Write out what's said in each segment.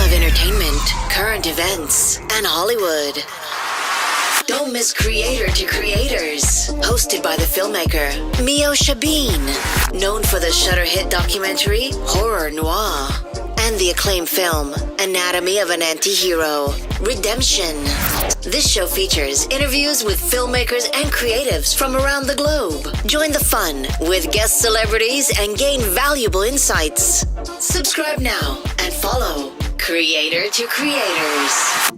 of entertainment, current events, and Hollywood. Don't miss Creator to Creators, hosted by the filmmaker Meosha Bean, known for the Shudder hit documentary Horror Noir and the acclaimed film Anatomy of an Anti-Hero, Redemption. This show features interviews with filmmakers and creatives from around the globe. Join the fun with guest celebrities and gain valuable insights. Subscribe now and follow Creator to Creators.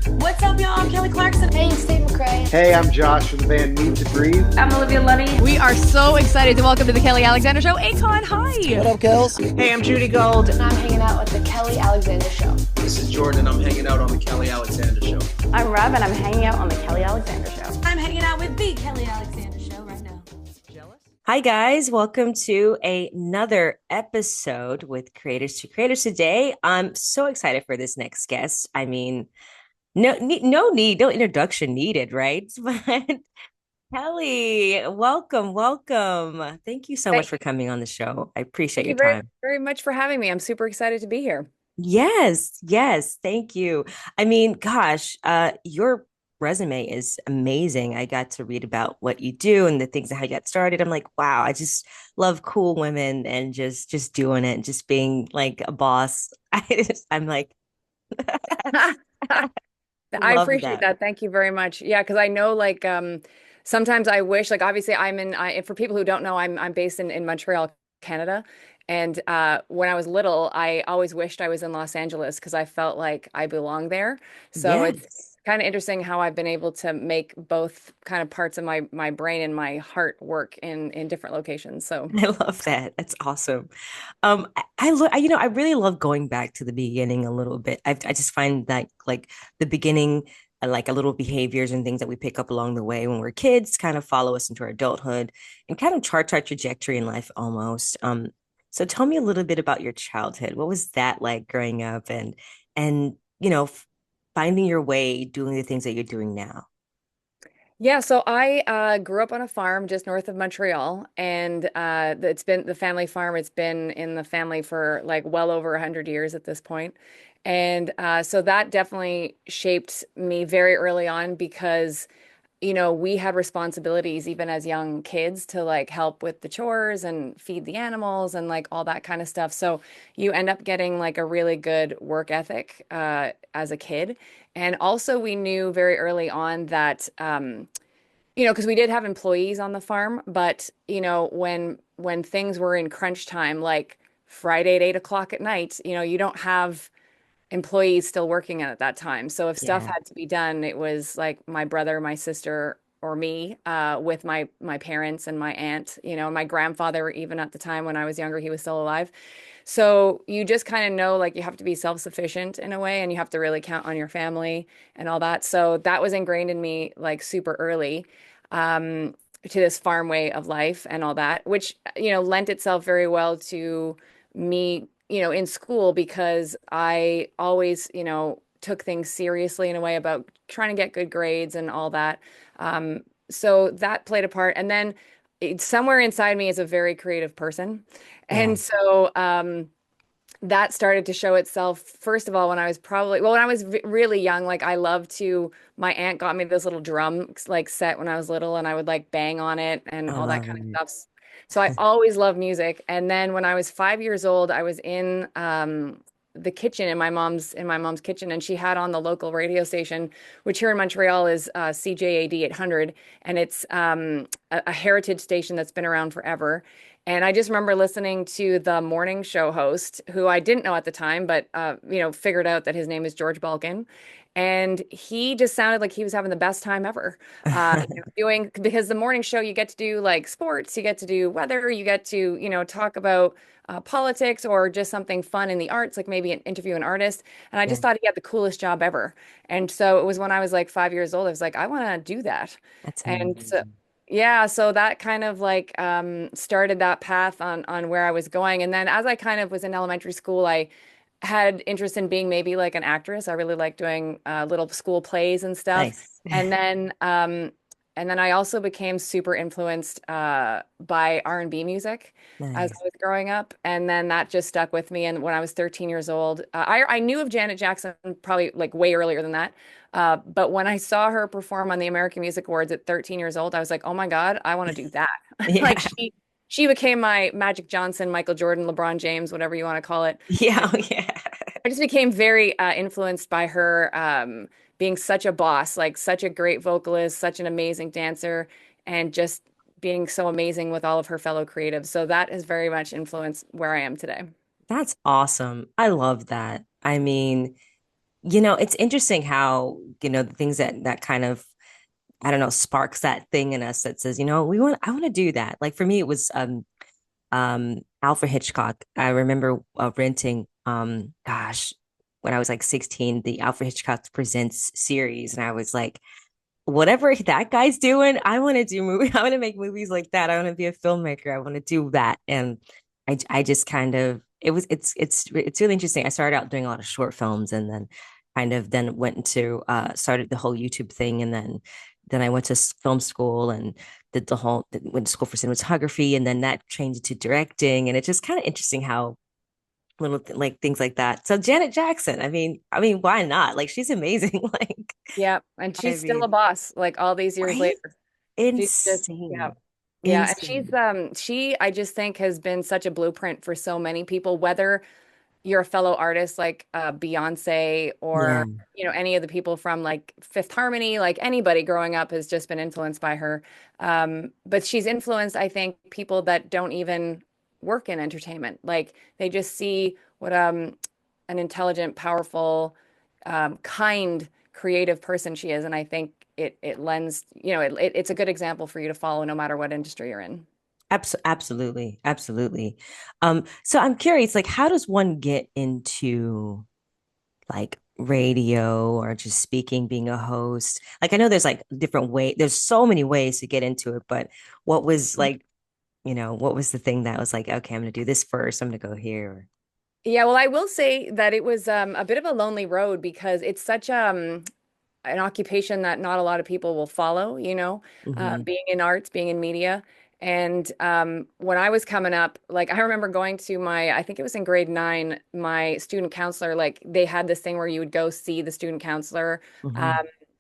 What's up, y'all? I'm Kelly Clarkson. Hey, Steve McRae. Hey, I'm Josh from the band Need to Breathe. I'm Olivia Luddy. We are so excited to welcome to the Kelly Alexander Show, Akon. Hi. What up, Kels? Hey, I'm Judy Gold. And I'm hanging out with the Kelly Alexander Show. This is Jordan, and I'm hanging out on the Kelly Alexander Show. I'm Rob, and I'm hanging out on the Kelly Alexander Show. I'm hanging out with the Kelly Alexander Show right now. Jealous? Hi, guys. Welcome to another episode with Creators to Creators today. I'm so excited for this next guest. I mean, no introduction needed, right? But Kelly, welcome. Thank you so much for coming on the show. I appreciate your time. Very much for having me. I'm super excited to be here. Yes, thank you. I mean, gosh, your resume is amazing. I got to read about what you do and the things that how you got started. I'm like, wow, I just love cool women and just doing it and just being like a boss. I'm like I appreciate that. Thank you very much. Yeah, because I know sometimes I wish, obviously for people who don't know, I'm based in Montreal, Canada. And when I was little, I always wished I was in Los Angeles because I felt like I belonged there. So It's kind of interesting how I've been able to make both kind of parts of my brain and my heart work in different locations. So I love that. That's awesome. I really love going back to the beginning a little bit. I just find that like the beginning, like a little behaviors and things that we pick up along the way when we're kids kind of follow us into our adulthood and kind of chart our trajectory in life almost. So tell me a little bit about your childhood. What was that like growing up and finding your way, doing the things that you're doing now? Yeah, so I grew up on a farm just north of Montreal, and it's been the family farm. It's been in the family for well over 100 years at this point. And so that definitely shaped me very early on because we had responsibilities even as young kids to help with the chores and feed the animals and all that kind of stuff. So you end up getting a really good work ethic as a kid. And also we knew very early on that, because we did have employees on the farm, but when things were in crunch time, like Friday at 8 o'clock at night, you don't have employees still working at that time. So if stuff had to be done, it was like my brother, my sister, or me with my parents and my aunt, my grandfather, even at the time when I was younger, he was still alive. So you just kind of know you have to be self-sufficient in a way, and you have to really count on your family and all that. So that was ingrained in me super early to this farm way of life and all that, which, lent itself very well to me in school because I always, took things seriously in a way about trying to get good grades and all that. So that played a part. And then somewhere inside me is a very creative person. And so that started to show itself, first of all, when I was really young. My aunt got me this little drum set when I was little, and I would bang on it and all that kind of stuff. So I always loved music. And then when I was 5 years old, I was in the kitchen in my mom's kitchen, and she had on the local radio station, which here in Montreal is CJAD 800, and it's a heritage station that's been around forever. And I just remember listening to the morning show host, who I didn't know at the time, but figured out that his name is George Balkan. And he just sounded like he was having the best time ever because the morning show, you get to do sports, you get to do weather, you get to, talk about politics or just something fun in the arts, maybe interview an artist. And I just thought he had the coolest job ever. And so it was when I was 5 years old, I was like, I want to do that. That's and amazing. so that kind of started that path on where I was going. And then as I kind of was in elementary school, I had interest in being maybe an actress. I really liked doing little school plays and stuff. Nice. And then And then I also became super influenced by R&B music as I Nice. was growing up. And then that just stuck with me. And when I was 13 years old, I knew of Janet Jackson probably like way earlier than that. But when I saw her perform on the American Music Awards at 13 years old, I was like, oh my God, I want to do that. Like Yeah. she became my Magic Johnson, Michael Jordan, LeBron James, whatever you want to call it. Yeah. Oh, yeah. I just became very influenced by her being such a boss, like such a great vocalist, such an amazing dancer, and just being so amazing with all of her fellow creatives. So that has very much influenced where I am today. That's awesome. I love that. I mean, it's interesting how, the things that kind of, I don't know, sparks that thing in us that says, I want to do that. Like for me, it was Alfred Hitchcock. I remember renting gosh, when I was like 16, the Alfred Hitchcock Presents series, and I was like, whatever that guy's doing, I want to do movie. I want to make movies like that. I want to be a filmmaker. I want to do that. And I just kind of it's really interesting. I started out doing a lot of short films, and then kind of then went into started the whole YouTube thing, and then I went to film school and did went to school for cinematography, and then that changed to directing. And it's just kind of interesting how like things like that. So Janet Jackson, I mean, why not? Like she's amazing. Like, Yeah, and I she's still a mean, boss, like all these years right? later. She's just, yeah. Insane. Yeah, and she's Insane. she I just think has been such a blueprint for so many people, whether you're a fellow artist like Beyonce Yeah, or any of the people from like Fifth Harmony, like anybody growing up has just been influenced by her. But she's influenced, I think, people that don't even work in entertainment. Like they just see what an intelligent, powerful, kind, creative person she is, and I think it lends, it's a good example for you to follow no matter what industry you're in. absolutely, absolutely. So I'm curious, like, how does one get into like radio or just speaking, being a host? Like, I know there's like different there's so many ways to get into it, but what was like, what was the thing that was like, okay, I'm gonna do this first, I'm gonna go here. Yeah, well, I will say that it was a bit of a lonely road because it's such an occupation that not a lot of people will follow, Hmm. being in arts, being in media. And when I was coming up, like I remember going to I think it was in grade 9, my student counselor, like they had this thing where you would go see the student counselor um, Hmm.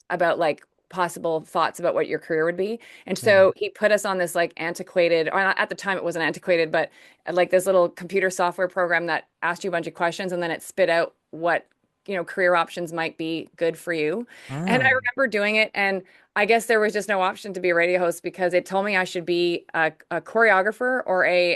about like possible thoughts about what your career would be. And Yeah. so he put us on this like antiquated, or at the time it wasn't antiquated, but like this little computer software program that asked you a bunch of questions and then it spit out what career options might be good for you. And I Ah, remember doing it, and I guess there was just no option to be a radio host because it told me I should be a choreographer or a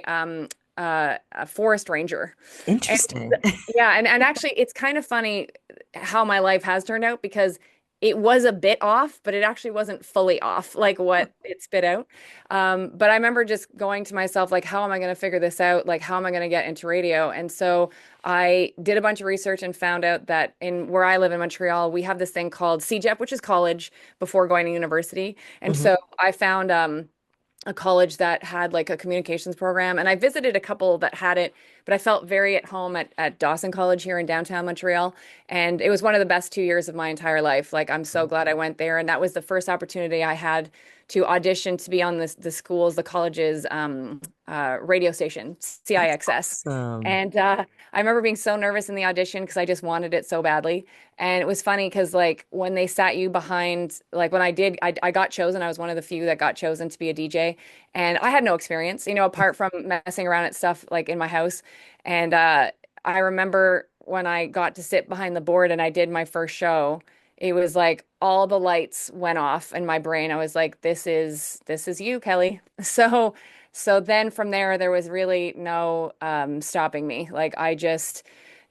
forest ranger. And interesting. yeah, and actually, it's kind of funny how my life has turned out because it was a bit off, but it actually wasn't fully off, like what it spit out. But I remember just going to myself, like, how am I going to figure this out? Like, how am I going to get into radio? And so I did a bunch of research and found out that in where I live in Montreal, we have this thing called CEGEP, which is college before going to university. And Hmm. so I found a college that had like a communications program. And I visited a couple that had it, but I felt very at home at Dawson College here in downtown Montreal. And it was one of the best 2 years of my entire life. Like, I'm so glad I went there. And that was the first opportunity I had to audition to be on the college's radio station, That's CIXS. awesome. And I remember being so nervous in the audition because I just wanted it so badly. And it was funny because like when they sat you behind, like when I got chosen. I was one of the few that got chosen to be a DJ, and I had no experience, apart from messing around at stuff like in my house. And I remember when I got to sit behind the board and I did my first show, it was like all the lights went off in my brain. I was like, this is you, Kelly. So then from there was really no stopping me. Like I just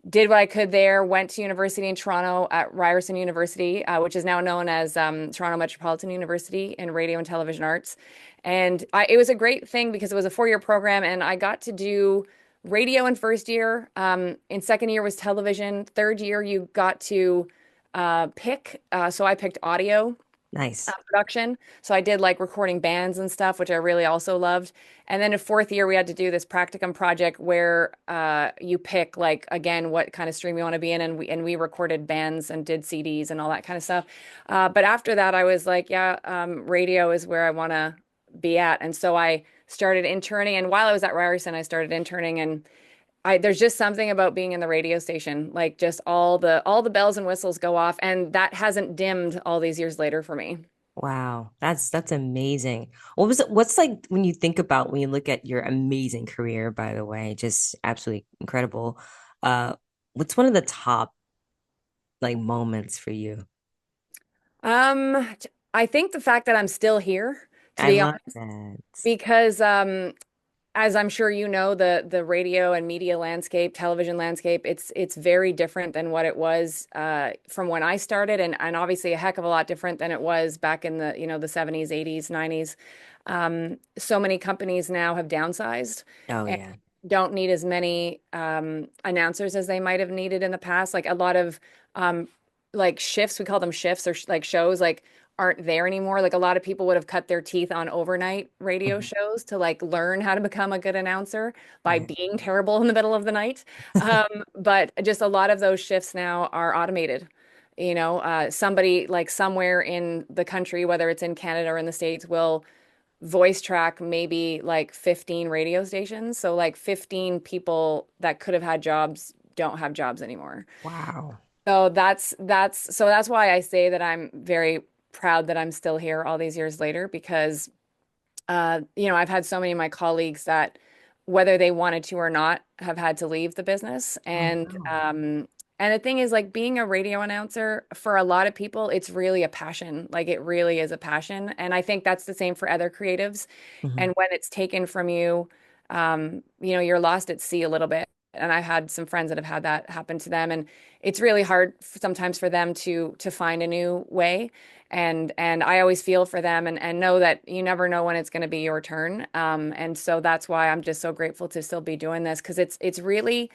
did what I could there, went to university in Toronto at Ryerson University, which is now known as Toronto Metropolitan University in Radio and Television Arts. And it was a great thing because it was a 4-year program, and I got to do radio in first year. In second year was television. Third year, you got to pick. So I picked audio. Nice. production. So I did like recording bands and stuff, which I really also loved. And then in fourth year, we had to do this practicum project where you pick like again what kind of stream you want to be in, and we recorded bands and did CDs and all that kind of stuff. But after that, I was like, yeah, radio is where I want to be at, and so I started interning. And while I was at Ryerson, I started interning, and there's just something about being in the radio station, like just all the bells and whistles go off, and that hasn't dimmed all these years later for me. Wow, that's amazing. What's like when you think about when you look at your amazing career, by the way, just absolutely incredible. Uh, what's one of the top like moments for you? Um, I think the fact that I'm still here, to I be love honest, that. because as I'm sure you know, the radio and media landscape, television landscape, it's very different than what it was from when I started, and obviously a heck of a lot different than it was back in the 70s, 80s, 90s. So many companies now have downsized Oh and yeah. don't need as many announcers as they might have needed in the past. Like a lot of um, like shifts, we call them shifts or sh like shows, like aren't there anymore. Like a lot of people would have cut their teeth on overnight radio Mhm. shows to like learn how to become a good announcer by Right. being terrible in the middle of the night. But just a lot of those shifts now are automated. Somebody like somewhere in the country, whether it's in Canada or in the States, will voice track maybe like 15 radio stations. So like 15 people that could have had jobs don't have jobs anymore. Wow. So that's why I say that I'm very proud that I'm still here all these years later because I've had so many of my colleagues that whether they wanted to or not have had to leave the business. Oh And no. the thing is like being a radio announcer for a lot of people, it's really a passion. Like it really is a passion. And I think that's the same for other creatives. Mhm. And when it's taken from you, you're lost at sea a little bit. And I've had some friends that have had that happen to them, and it's really hard sometimes for them to find a new way. And I always feel for them and know that you never know when it's going to be your turn. And so that's why I'm just so grateful to still be doing this because it's really,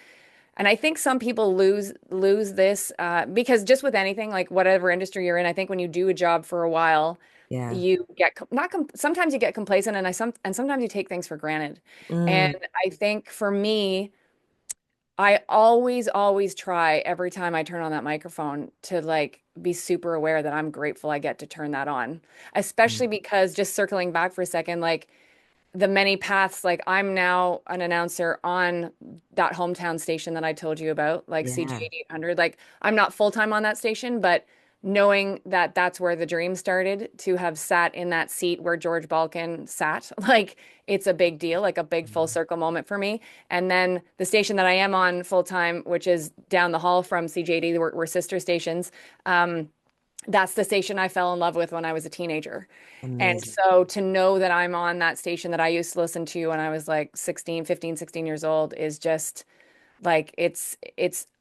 and I think some people lose this because just with anything, like whatever industry you're in, I think when you do a job for a while, Yeah. you get not sometimes you get complacent and sometimes you take things for granted. And Mm, I think for me, I always try every time I turn on that microphone to like be super aware that I'm grateful I get to turn that on. mm. Especially because just circling back for a second, like the many paths, like I'm now an announcer on that hometown station that I told you about, like Yeah. CG 800. Like I'm not full time on that station, but knowing that that's where the dream started to have sat in that seat where George Balkan sat, like it's a big deal, like a big full circle moment for me. And then the station that I am on full time, which is down the hall from CJD, we're sister stations. That's the station I fell in love with when I was a teenager. And Amazing. so to know that I'm on that station that I used to listen to when I was like 16, 15, 16 years old is just like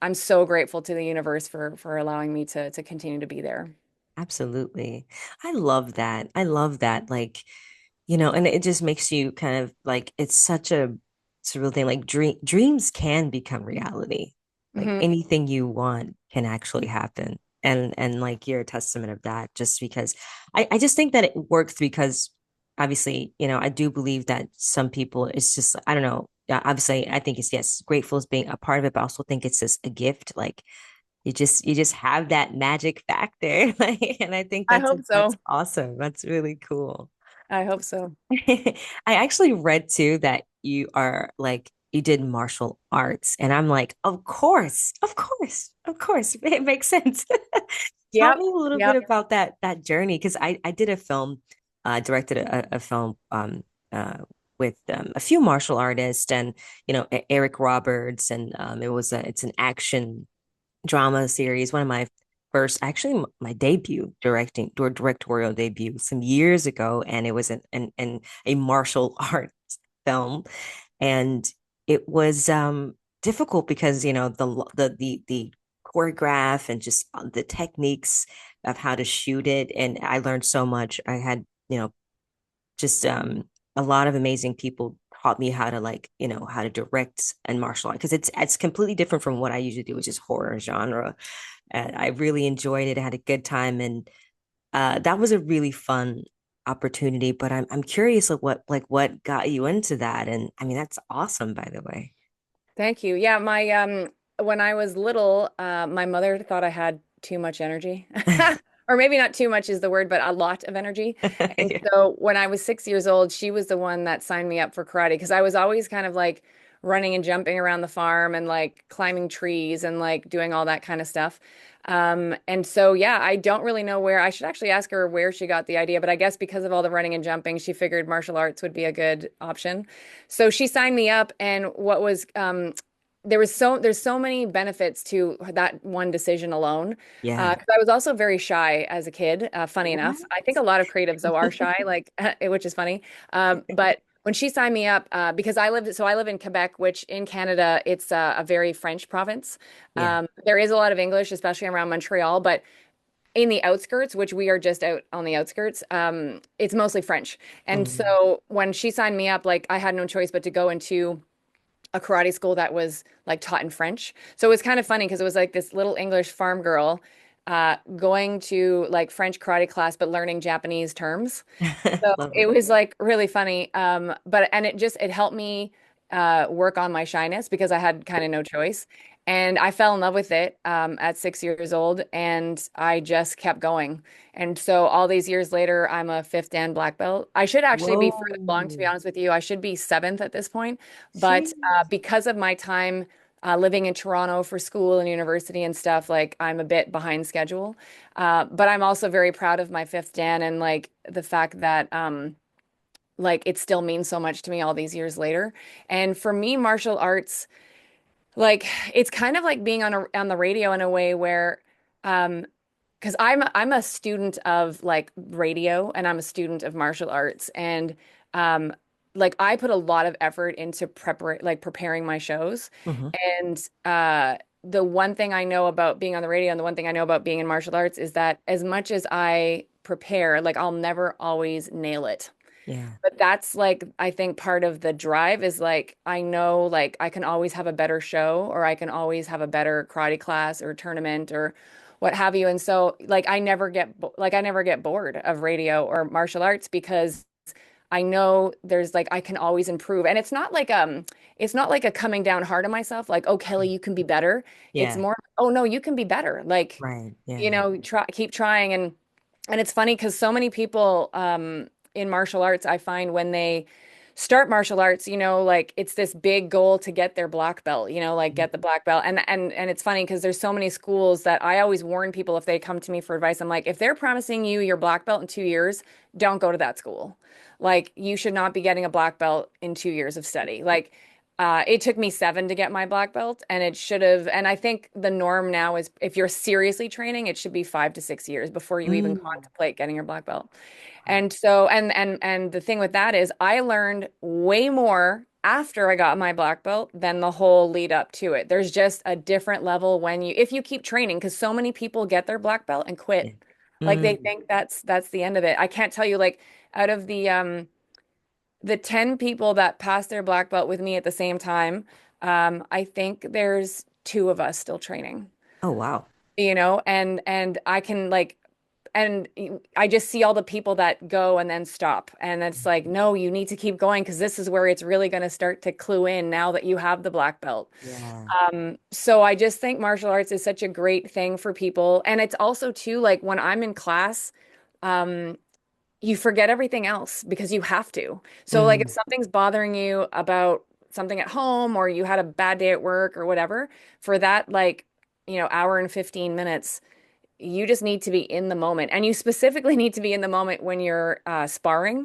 I'm so grateful to the universe for allowing me to continue to be there. Absolutely. I love that. I love that. Like, and it just makes you kind of like it's such a surreal thing. Like dreams can become reality. Like Hmm. anything you want can actually happen. And like you're a testament of that, just because I just think that it works because obviously, I do believe that some people it's just I don't know. Yeah, obviously I think it's yes, grateful as being a part of it, but I also think it's just a gift. Like you just have that magic factor. Like, and I think I that's awesome. That's really cool. hope so. I actually read too that you are like you did martial arts, and I'm like, of course, of course, of course, it makes sense. Tell Yep. me a little bit Yep. about that journey because I did a film, directed a film with a few martial artists and Eric Roberts and it's an action drama series, one of my first, actually my debut directorial debut some years ago, and it was a martial arts film, and it was difficult because the choreograph and just the techniques of how to shoot it, and I learned so much. I had just a lot of amazing people taught me how to how to direct and martial art because it's completely different from what I usually do, which is horror genre. And I really enjoyed it. I had a good time, and That was a really fun opportunity, but I'm curious of what got you into that. And I mean, that's awesome, by the way. Thank you. Yeah, my when I was little, my mother thought I had too much energy. Or maybe not too much is the word, but a lot of energy. And Yeah. so when I was 6 years old, she was the one that signed me up for karate because I was always kind of like running and jumping around the farm and like climbing trees and like doing all that kind of stuff. And so yeah, I don't really know where I should actually ask her where she got the idea, but I guess because of all the running and jumping, she figured martial arts would be a good option. So she signed me up, and what was there's so many benefits to that one decision alone. Yeah. 'Cause I was also very shy as a kid, funny enough. What? I think a lot of creatives though are shy, like which is funny. But when she signed me up, because I live in Quebec, which in Canada it's a very French province. Yeah. There is a lot of English, especially around Montreal, but in the outskirts, which we are just out on the outskirts, it's mostly French. And Mm. so when she signed me up, like I had no choice but to go into a karate school that was like taught in French. So it was kind of funny because it was like this little English farm girl going to like French karate class, but learning Japanese terms. So Love it it. was like really funny. But and it helped me work on my shyness because I had kind of no choice. And I fell in love with it at 6 years old, and I just kept going. And so all these years later, I'm a fifth Dan black belt. I should actually be further along, to be Whoa. honest with you. I should be seventh at this point. But Jeez. because of my time living in Toronto for school and university and stuff, like I'm a bit behind schedule. But I'm also very proud of my fifth Dan and like the fact that like it still means so much to me all these years later. And for me, martial arts, like it's kind of like being on the radio in a way where um because I'm a student of like radio and I'm a student of martial arts, and um like I put a lot of effort into preparing my shows. Hmm. And the one thing I know about being on the radio and the one thing I know about being in martial arts is that as much as I prepare, like I'll never always nail it. Yeah. But that's like, I think part of the drive is like, I know like I can always have a better show, or I can always have a better karate class or tournament or what have you. And so like I never get bored of radio or martial arts because I know there's like I can always improve. And it's not like a coming down hard on myself like, "Oh, Kelly, you can be better." It's Yeah. more, "Oh no, you can be better." Like, Right. you Yeah. know, try keep trying. And it's funny because so many people in martial arts, I find when they start martial arts, you know, like it's this big goal to get their black belt, you know, like get the black belt. And it's funny because there's so many schools that I always warn people if they come to me for advice. I'm like, if they're promising you your black belt in 2 years, don't go to that school. Like you should not be getting a black belt in 2 years of study. Like it took me 7 to get my black belt, and it should have. And I think the norm now is if you're seriously training, it should be 5 to 6 years before you even Mm. contemplate getting your black belt. And so, and the thing with that is, I learned way more after I got my black belt than the whole lead up to it. There's just a different level when if you keep training, because so many people get their black belt and Yeah. quit. Like they Mm. think that's the end of it. I can't tell you, like, out of the 10 people that passed their black belt with me at the same time, I think there's two of us still training, Oh, wow. you know, and I can like and I just see all the people that go and then stop. And it's like, no, you need to keep going because this is where it's really going to start to clue in now that you have the black belt. Yeah. So I just think martial arts is such a great thing for people. And it's also too, like when I'm in class, um, you forget everything else because you have to. So like if Mm. something's bothering you about something at home or you had a bad day at work or whatever, for that like, you know, hour and 15 minutes, you just need to be in the moment. And you specifically need to be in the moment when you're sparring,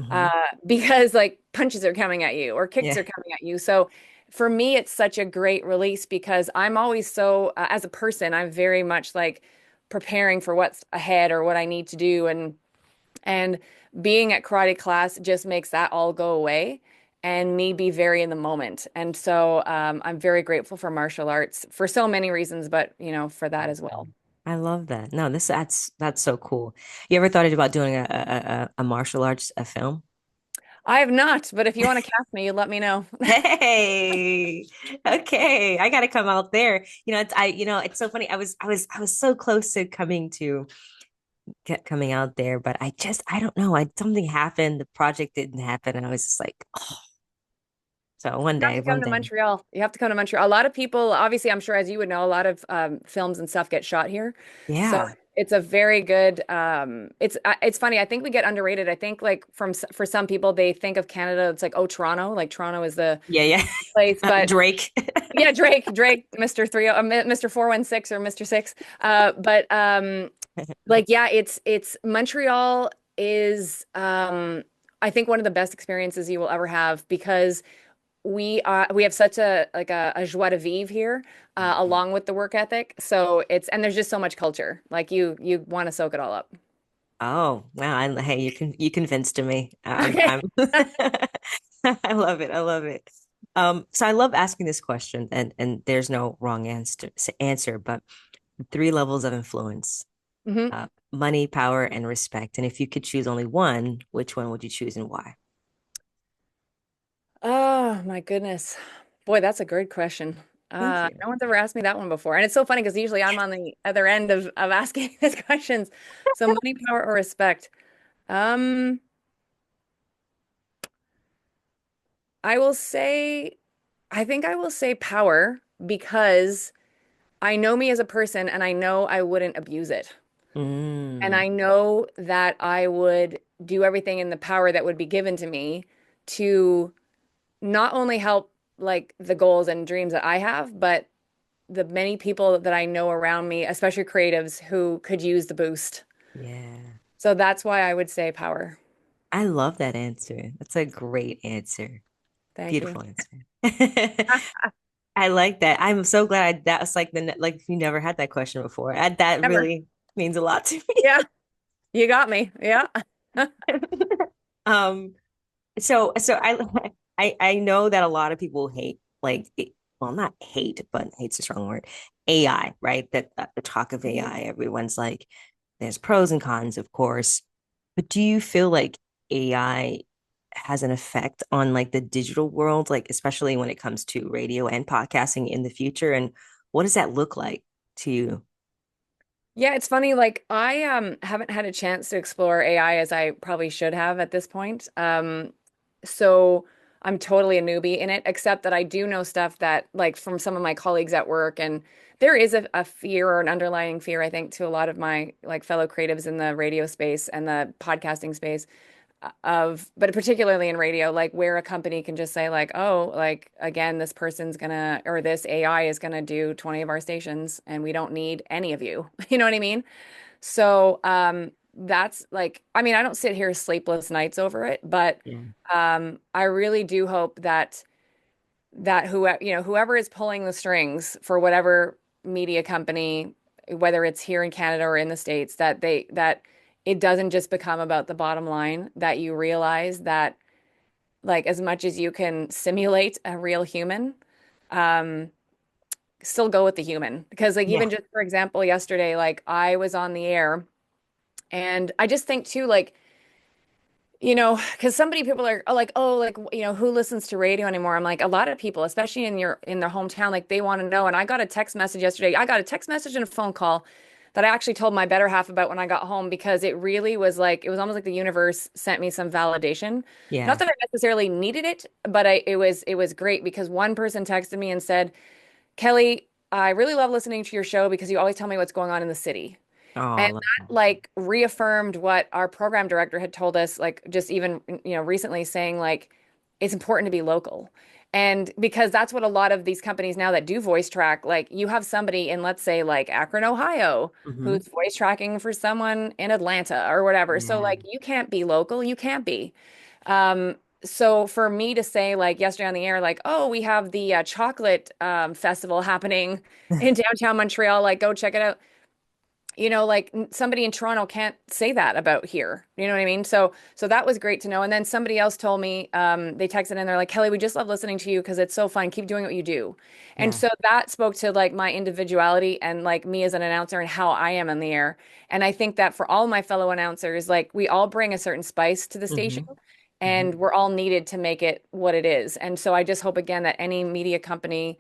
uh, Hmm. because like punches are coming at you or kicks Yeah. are coming at you. So for me, it's such a great release because I'm always so, as a person, I'm very much like preparing for what's ahead or what I need to do. And being at karate class just makes that all go away and me be very in the moment. And so I'm very grateful for martial arts for so many reasons, but you know, for that as well. I love that. No, that's so cool. You ever thought about doing a martial arts a film? I have not, but if you want to cast me, you let me know. Hey, okay, I gotta come out there. It's so funny. I was so close to coming to kept coming out there, but I don't know. Something happened. The project didn't happen, and I was just like, oh. So You have to come one to day, Montreal. You have to come to Montreal. A lot of people, obviously, I'm sure as you would know, a lot of films and stuff get shot here. So yeah, it's a very good. It's funny. I think we get underrated. I think like for some people, they think of Canada. It's like, oh, Toronto. Like Toronto is the yeah, yeah. place, but Drake. yeah, Drake, Mr. Three, Mr. 416 or Mr. Six. But like yeah, it's Montreal is I think one of the best experiences you will ever have because we have such a like a joie de vivre here, along with the work ethic. So it's and there's just so much culture. Like you want to soak it all up. Oh, wow. Hey, you convinced me. Okay. I'm I love it. I love it. So I love asking this question, and there's no wrong answer, but three levels of influence, hmm money, power, and respect. And if you could choose only one, which one would you choose and why? Oh my goodness. Boy, that's a great question. Thank you. No one's ever asked me that one before. And it's so funny because usually I'm on the other end of asking these questions. So money, power, or respect. Um, I will say, I think I will say power because I know me as a person and I know I wouldn't abuse it. And Mm, I know that I would do everything in the power that would be given to me to not only help like the goals and dreams that I have, but the many people that I know around me, especially creatives who could use the boost. yeah. So that's why I would say power. I love that answer. That's a great answer. Thank you. Beautiful answer. I like that. I'm so glad that was like like you never had that question before. That Never. really means a lot to Yeah, you got me. Yeah. me. Um, so I know that a lot of people hate well, not hate, but hate's a strong word. AI, right? That the talk of Mhm. AI, everyone's like, there's pros and cons, of course. But do you feel like AI has an effect on like the digital world, like especially when it comes to radio and podcasting in the future? And what does that look like to you? Yeah, it's funny. Like I haven't had a chance to explore AI as I probably should have at this point. So I'm totally a newbie in it, except that I do know stuff that like from some of my colleagues at work, and there is a fear or an underlying fear, I think, to a lot of my like fellow creatives in the radio space and the podcasting space but particularly in radio, like where a company can just say like, oh, like again, this person's gonna or this AI is gonna do 20 of our stations and we don't need any of you. You know what I mean? So that's like, I mean, I don't sit here sleepless nights over it, but Yeah. I really do hope that whoever is pulling the strings for whatever media company, whether it's here in Canada or in the States, that it doesn't just become about the bottom line, that you realize that like as much as you can simulate a real human, um, still go with the human. Because like Yeah. even just for example, yesterday, like I was on the air and I just think too, like because somebody people are like, oh, like, who listens to radio anymore? I'm like, a lot of people, especially in their hometown, like they want to know. And I got a text message yesterday. I got a text message and a phone call that I actually told my better half about when I got home because it really was like, it was almost like the universe sent me some validation. Not Yeah. that I necessarily needed it, but it was great because one person texted me and said, Kelly, I really love listening to your show because you always tell me what's going on in the city. Oh, I And love that like reaffirmed what our program director had told us, like just even, recently saying like it's important to be local. And because that's what a lot of these companies now that do voice track, like you have somebody in, let's say, like Akron, Ohio, that. who's voice tracking for someone in Atlanta or whatever. So Yeah. like you can't be local, you can't be. Um, so for me to say like yesterday on the air, like, oh, we have the chocolate festival happening in downtown Montreal, like go check it out, like somebody in Toronto can't say that about here. You know what I mean? So that was great to know. And then somebody else told me, they texted in, they're like, Kelly, we just love listening to you because it's so fun. Keep doing what you do. And Yeah. so that spoke to like my individuality and like me as an announcer and how I am in the air. And I think that for all my fellow announcers, like we all bring a certain spice to the station Hmm. and Hmm. we're all needed to make it what it is. And so I just hope again that any media company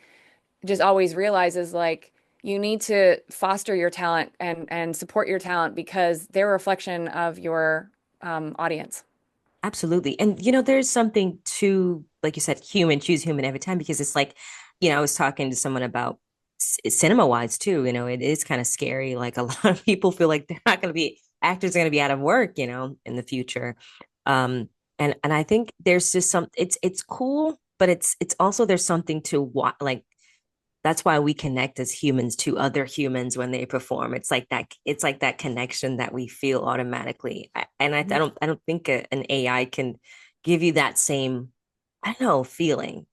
just always realizes like, you need to foster your talent and support your talent because they're a reflection of your audience. Absolutely. And there's something to, like you said, human, choose human every time because it's like, I was talking to someone about cinema wise too, it is kind of scary. Like a lot of people feel like they're not going to be actors are going to be out of work, in the future. Um, and I think there's just it's cool, but it's also there's something to what like that's why we connect as humans to other humans when they perform. It's like that connection that we feel automatically. I don't think an AI can give you that same, I don't know, feeling.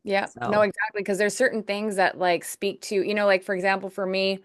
Yeah, no, So exactly. Because there's certain things that like speak to, like for example, for me,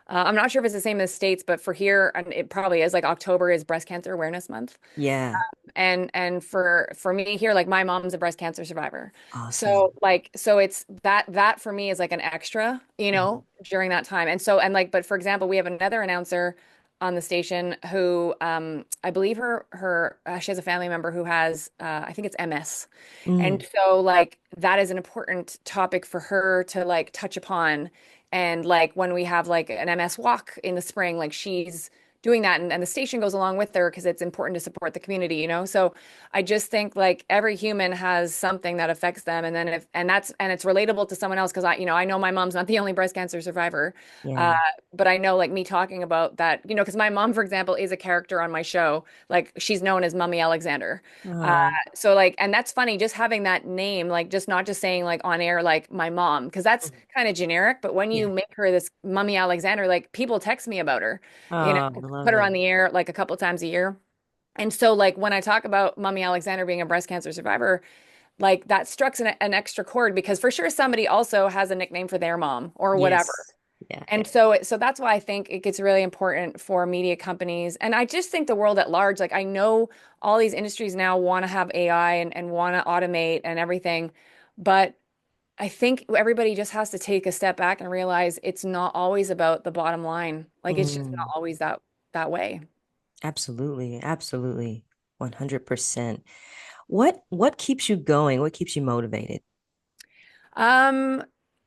I'm not sure if it's the same as States, but for here, and it probably is like October is Breast Cancer Awareness Month. yeah, And for me here, like my mom's a breast cancer survivor. awesome. So it's that for me is like an extra, Mhm. during that time. And so and like but for example, we have another announcer on the station who I believe she has a family member who has I think it's MS. Mm, And so like that is an important topic for her to like touch upon. And like when we have like an MS walk in the spring, like she's doing that and the station goes along with her because it's important to support the community. So I just think like every human has something that affects them. And then if and it's relatable to someone else because I know my mom's not the only breast cancer survivor. Uh, yeah. but I know like me talking about that, because my mom, for example, is a character on my show. Like she's known as Mummy Alexander. Uh, Oh, so like, and that's funny, just having that name, like just not just saying like on air, like my mom, because that's mhm. kind of generic. But when you Yeah. make her this Mummy Alexander, like people text me about her, Oh, I 'cause I love put her it. on the air like a couple times a year. And so like when I talk about Mummy Alexander being a breast cancer survivor, like that struck an extra chord because for sure somebody also has a nickname for their mom or whatever. Yes. Yeah, yeah. And so that's why I think it gets really important for media companies. And I just think the world at large, like I know all these industries now want to have AI and want to automate and everything, but I think everybody just has to take a step back and realize it's not always about the bottom line. Like it's just not Mm, always that way. absolutely. Absolutely. 100%. What keeps you going? What keeps you motivated? Um,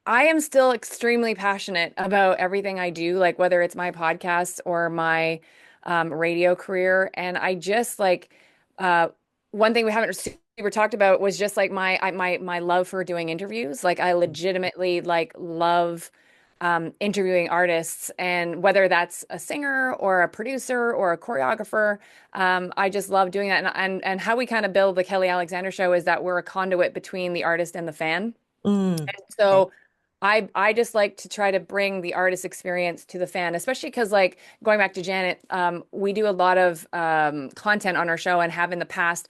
I am still extremely passionate about everything I do, like whether it's my podcast or my radio career. And I just like one thing we haven't super talked about was just like my love for doing interviews. Like I legitimately like love interviewing artists, and whether that's a singer or a producer or a choreographer, I just love doing that. And how we kind of build the Kelly Alexander Show is that we're a conduit between the artist and the fan. Mm, okay. So I just like to try to bring the artist experience to the fan, especially because like going back to Janet, we do a lot of content on our show and have in the past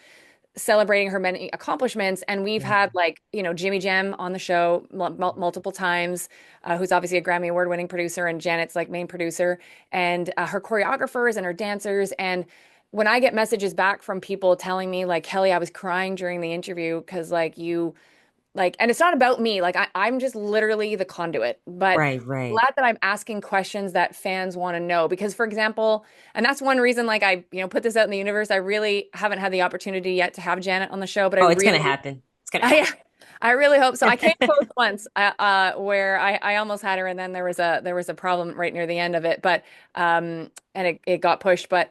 celebrating her many accomplishments. And we've Yeah. had like, Jimmy Jam on the show multiple times, who's obviously a Grammy Award winning producer, and Janet's like main producer, and her choreographers and her dancers. And when I get messages back from people telling me like, Kelly, I was crying during the interview because like you like, and it's not about me. Like I'm just literally the conduit. But Right, right. glad that I'm asking questions that fans want to know. Because, for example, and that's one reason, like I, put this out in the universe. I really haven't had the opportunity yet to have Janet on the show, but I Oh, it's gonna really, happen. It's gonna I, I really hope so. I came happen. close once, where I almost had her, and then there was a problem right near the end of it. But and it got pushed. But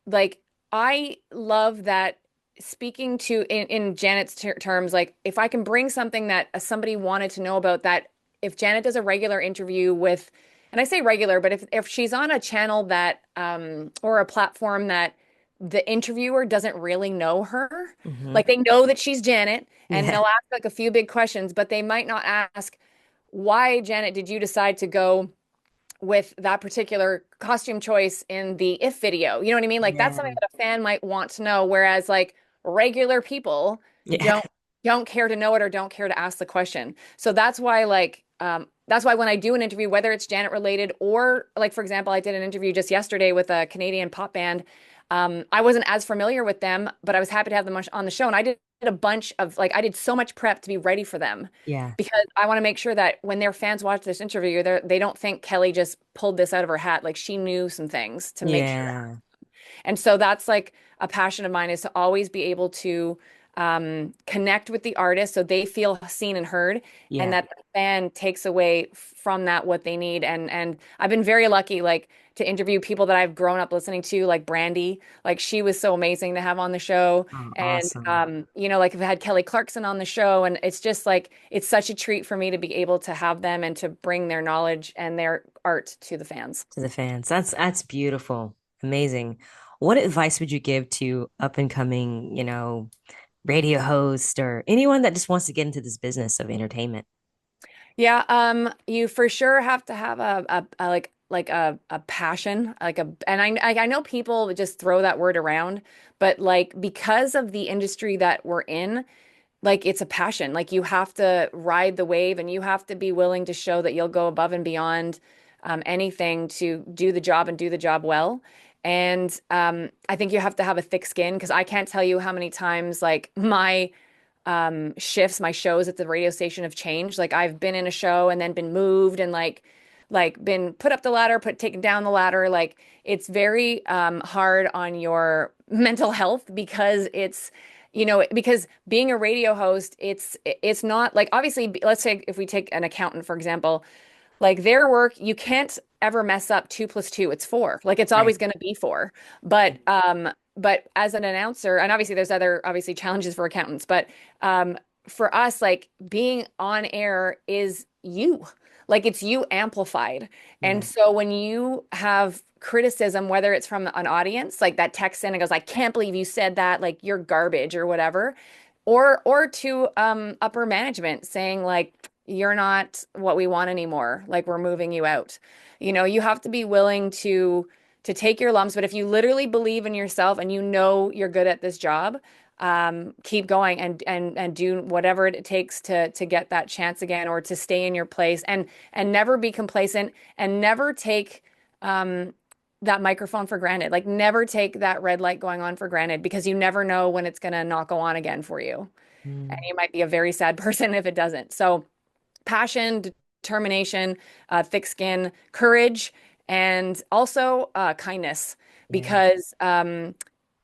like I love that speaking to in Janet's terms, like if I can bring something that somebody wanted to know about that, if Janet does a regular interview with, and I say regular, but if she's on a channel that or a platform that the interviewer doesn't really know her, Hmm. like they know that she's Janet and Yeah. they'll ask like a few big questions, but they might not ask, why, Janet, did you decide to go with that particular costume choice in the If video? You know what I mean? Like that's Yeah. something that a fan might want to know, whereas like regular people Yeah. don't care to know it or don't care to ask the question. So that's why that's why when I do an interview, whether it's Janet related or like for example, I did an interview just yesterday with a Canadian pop band. I wasn't as familiar with them, but I was happy to have them on the show, and I did a bunch of like I did so much prep to be ready for them Yeah. because I want to make sure that when their fans watch this interview, they don't think Kelly just pulled this out of her hat. Like she knew some things to make sure. Yeah. And so that's like a passion of mine is to always be able to connect with the artist so they feel seen and heard, and Yeah. that fan takes away from that what they need. And I've been very lucky, like to interview people that I've grown up listening to, like Brandy. Like she was so amazing to have on the show. Oh, And awesome. like I've had Kelly Clarkson on the show, and it's just like it's such a treat for me to be able to have them and to bring their knowledge and their art to the fans. To the fans. That's beautiful. Amazing. What advice would you give to up and coming, radio host or anyone that just wants to get into this business of entertainment? Yeah, you for sure have to have a passion, and I know people just throw that word around, but like because of the industry that we're in, like it's a passion. Like you have to ride the wave and you have to be willing to show that you'll go above and beyond anything to do the job and do the job well. And I think you have to have a thick skin because I can't tell you how many times like my shifts, my shows at the radio station have changed. Like I've been in a show and then been moved and like been put up the ladder, put taken down the ladder. Like it's very hard on your mental health because because being a radio host, it's not like obviously let's say if we take an accountant for example, like their work, you can't ever mess up 2 + 2. It's four. Like it's Right. always going to be four. But as an announcer, and obviously there's other obviously challenges for accountants, but for us, like being on air is you. Like it's you amplified. And Yeah. so when you have criticism, whether it's from an audience, like that texts in and goes, I can't believe you said that, like you're garbage or whatever, or to upper management saying like you're not what we want anymore, like we're moving you out. You have to be willing to take your lumps, but if you literally believe in yourself and you know you're good at this job, keep going and do whatever it takes to get that chance again or to stay in your place and never be complacent and never take that microphone for granted. Like never take that red light going on for granted because you never know when it's gonna not go on again for you. And Mm, you might be a very sad person if it doesn't. So passion, determination, thick skin, courage, and also kindness yeah. because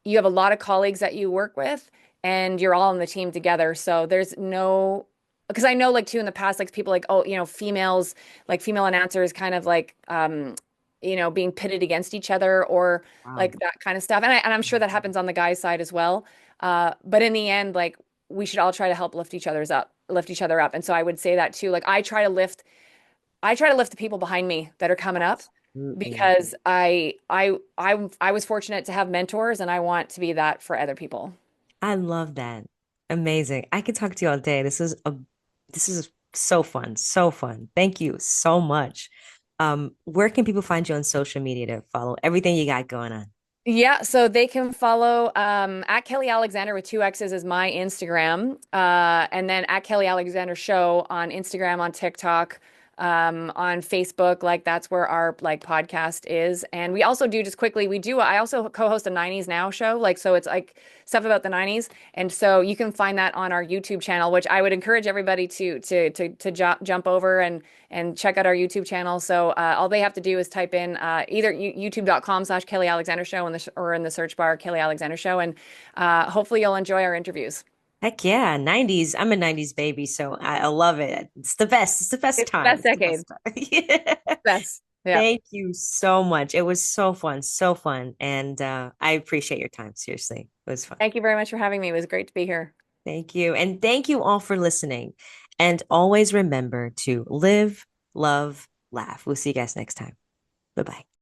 you have a lot of colleagues that you work with and you're all on the team together. So there's no, because I know like too in the past, like people like, oh, females, like female announcers kind of like, being pitted against each other or Wow. like that kind of stuff. And I'm sure that happens on the guys' side as well. But in the end, like we should all try to help lift each other up. And so I would say that too. Like I try to lift the people behind me that are coming up Absolutely. because I was fortunate to have mentors and I want to be that for other people. I love that. Amazing. I could talk to you all day. This is so fun. So fun. Thank you so much. Where can people find you on social media to follow everything you got going on? Yeah, so they can follow at Kelly Alexander with two X's is my Instagram. And then at Kelly Alexander Show on Instagram, on TikTok, on Facebook, like that's where our like podcast is. And we also do just quickly, I also co-host a 90s Now show. Like so it's like stuff about the 90s. And so you can find that on our YouTube channel, which I would encourage everybody to jump over and check out our YouTube channel. So all they have to do is type in either youtube.com/Kelly Alexander Show or in the search bar Kelly Alexander Show, and hopefully you'll enjoy our interviews. Heck yeah, 90s. I'm a 90s baby, so I love it. It's the best. It's the best It's the time. best It's the decade. best time. Yeah. Best. Yeah. Thank you so much. It was so fun, so fun. And I appreciate your time. Seriously, it was fun. Thank you very much for having me. It was great to be here. Thank you. And thank you all for listening. And always remember to live, love, laugh. We'll see you guys next time. Bye bye.